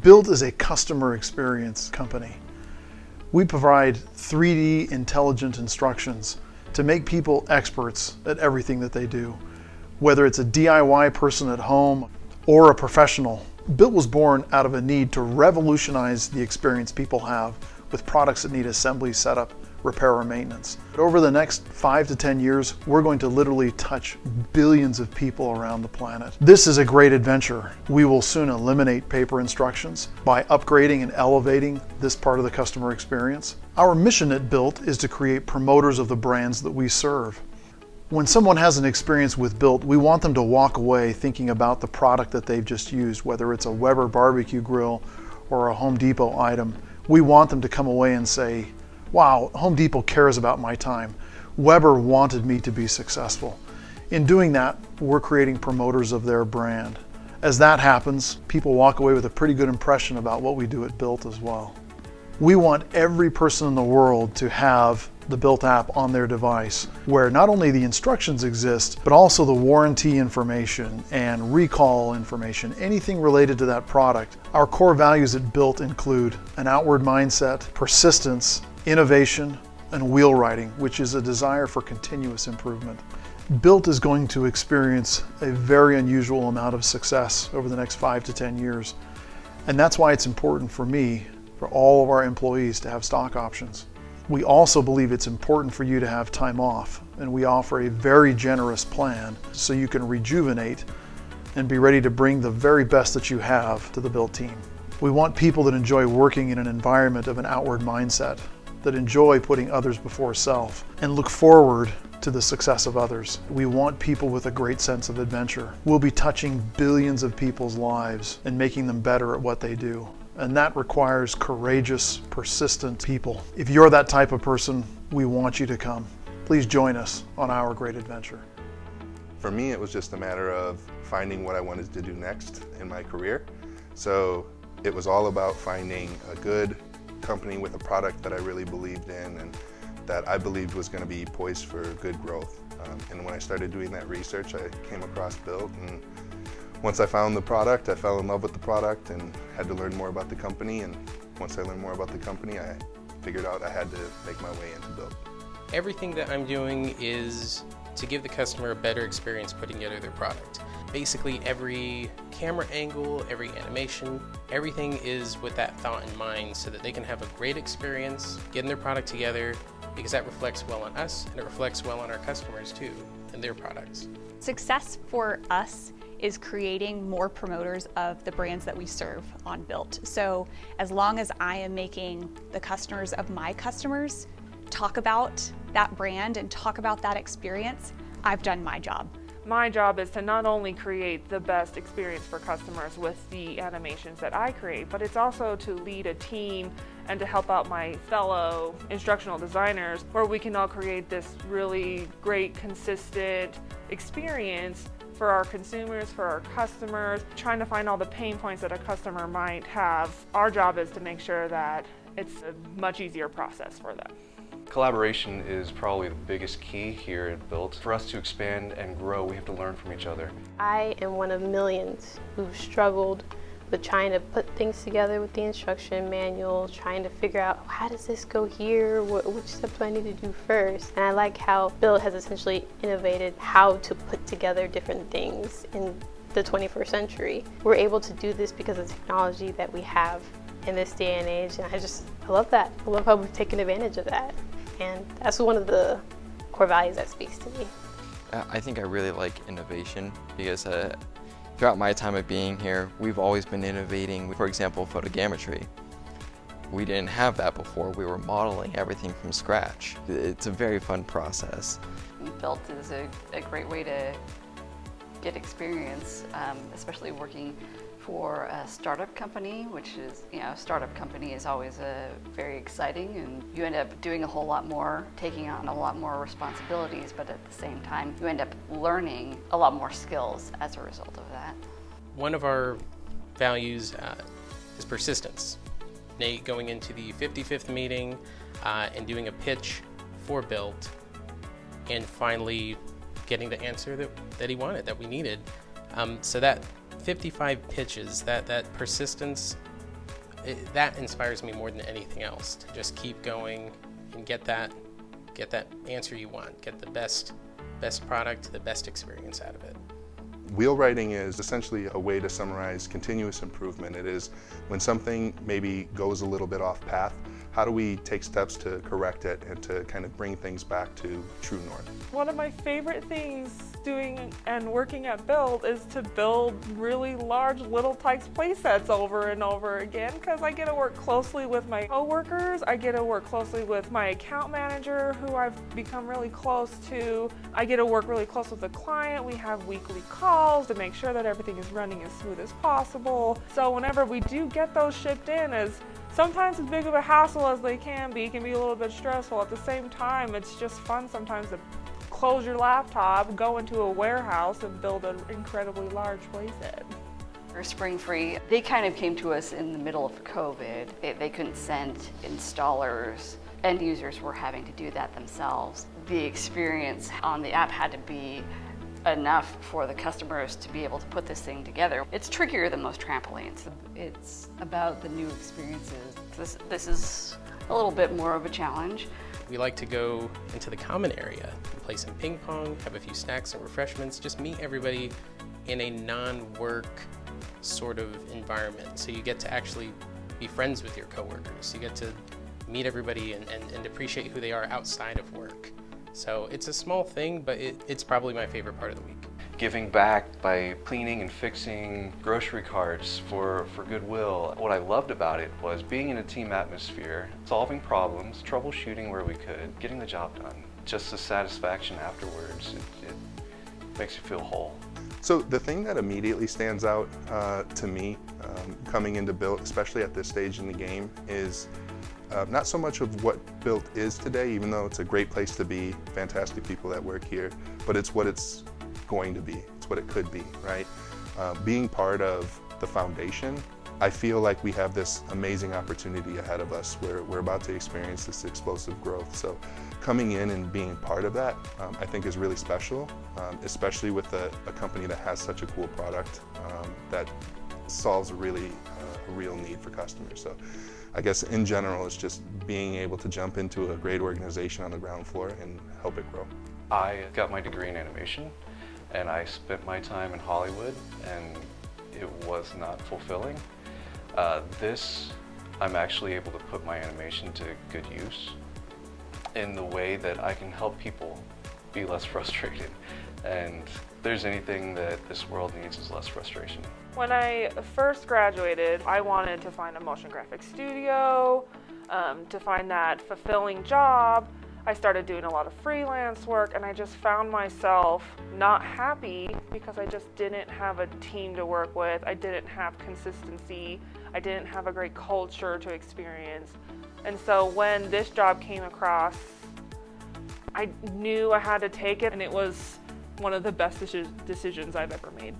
BILT is a customer experience company. We provide 3D intelligent instructions to make people experts at everything that they do. Whether it's a DIY person at home or a professional, BILT was born out of a need to revolutionize the experience people have with products that need assembly, setup, repair, or maintenance. But over the next 5 to 10 years, we're going to literally touch billions of people around the planet. This is a great adventure. We will soon eliminate paper instructions by upgrading and elevating this part of the customer experience. Our mission at BILT is to create promoters of the brands that we serve. When someone has an experience with BILT, we want them to walk away thinking about the product that they've just used, whether it's a Weber barbecue grill or a Home Depot item. We want them to come away and say, wow, Home Depot cares about my time. Weber wanted me to be successful. In doing that, we're creating promoters of their brand. As that happens, people walk away with a pretty good impression about what we do at BILT as well. We want every person in the world to have the BILT app on their device, where not only the instructions exist, but also the warranty information and recall information, anything related to that product. Our core values at BILT include an outward mindset, persistence, innovation, and wheel riding, which is a desire for continuous improvement. BILT is going to experience a very unusual amount of success over the next 5 to 10 years. And that's why it's important for me, for all of our employees, to have stock options. We also believe it's important for you to have time off, and we offer a very generous plan so you can rejuvenate and be ready to bring the very best that you have to the BILT team. We want people that enjoy working in an environment of an outward mindset, that enjoy putting others before self, and look forward to the success of others. We want people with a great sense of adventure. We'll be touching billions of people's lives and making them better at what they do. And that requires courageous, persistent people. If you're that type of person, we want you to come. Please join us on our great adventure. For me, it was just a matter of finding what I wanted to do next in my career. So it was all about finding a good company with a product that I really believed in and that I believed was going to be poised for good growth. And when I started doing that research, I came across BILT, and once I found the product, I fell in love with the product and had to learn more about the company. And once I learned more about the company, I figured out I had to make my way into BILT. Everything that I'm doing is to give the customer a better experience putting together their product. Basically every camera angle, every animation, everything is with that thought in mind so that they can have a great experience getting their product together, because that reflects well on us and it reflects well on our customers too and their products. Success for us is creating more promoters of the brands that we serve on BILT. So as long as I am making the customers of my customers talk about that brand and talk about that experience, I've done my job. My job is to not only create the best experience for customers with the animations that I create, but it's also to lead a team and to help out my fellow instructional designers where we can all create this really great, consistent experience for our consumers, for our customers, trying to find all the pain points that a customer might have. Our job is to make sure that it's a much easier process for them. Collaboration is probably the biggest key here at BILT. For us to expand and grow, we have to learn from each other. I am one of millions who've struggled with trying to put things together with the instruction manual, trying to figure out how does this go here, which step do I need to do first? And I like how BILT has essentially innovated how to put together different things in the 21st century. We're able to do this because of the technology that we have in this day and age, and I love that. I love how we've taken advantage of that. And that's one of the core values that speaks to me. I think I really like innovation because throughout my time of being here, we've always been innovating. For example, photogrammetry. We didn't have that before. We were modeling everything from scratch. It's a very fun process. BILT is a great way to get experience, especially working for a startup company, which is, a startup company is always very exciting, and you end up doing a whole lot more, taking on a lot more responsibilities, but at the same time, you end up learning a lot more skills as a result of that. One of our values is persistence. Nate going into the 55th meeting and doing a pitch for BILT and finally getting the answer that he wanted, that we needed. So that 55 pitches, that persistence that inspires me more than anything else, to just keep going and get that answer you want, get the best product, the best experience out of it. Wheel writing is essentially a way to summarize continuous improvement. It is when something maybe goes a little bit off path, how do we take steps to correct it and to kind of bring things back to true north? One of my favorite things doing and working at BILT is to build really large Little Tikes play sets over and over again, because I get to work closely with my coworkers, I get to work closely with my account manager, who I've become really close to. I get to work really close with the client. We have weekly calls to make sure that everything is running as smooth as possible. So whenever we do get those shipped in, sometimes as big of a hassle as they can be a little bit stressful. At the same time, it's just fun sometimes to close your laptop, go into a warehouse, and build an incredibly large playset. For Spring Free, they kind of came to us in the middle of COVID. They couldn't send installers. End users were having to do that themselves. The experience on the app had to be enough for the customers to be able to put this thing together. It's trickier than most trampolines. It's about the new experiences. This is a little bit more of a challenge. We like to go into the common area and play some ping pong, have a few snacks and refreshments, just meet everybody in a non-work sort of environment. So you get to actually be friends with your coworkers. You get to meet everybody and appreciate who they are outside of work. So it's a small thing, but it's probably my favorite part of the week. Giving back by cleaning and fixing grocery carts for Goodwill. What I loved about it was being in a team atmosphere, solving problems, troubleshooting where we could, getting the job done. Just the satisfaction afterwards, it makes you feel whole. So the thing that immediately stands out to me coming into BILT, especially at this stage in the game, is not so much of what BILT is today, even though it's a great place to be, fantastic people that work here, but it's what it's going to be. It's what it could be, right? Being part of the foundation, I feel like we have this amazing opportunity ahead of us where we're about to experience this explosive growth. So coming in and being part of that, I think is really special, especially with a company that has such a cool product that solves a real need for customers. So I guess in general, it's just being able to jump into a great organization on the ground floor and help it grow. I got my degree in animation, and I spent my time in Hollywood, and it was not fulfilling. This, I'm actually able to put my animation to good use in the way that I can help people be less frustrated. And if there's anything that this world needs is less frustration. When I first graduated, I wanted to find a motion graphics studio, to find that fulfilling job. I started doing a lot of freelance work, and I just found myself not happy because I just didn't have a team to work with. I didn't have consistency. I didn't have a great culture to experience. And so when this job came across, I knew I had to take it, and it was one of the best decisions I've ever made.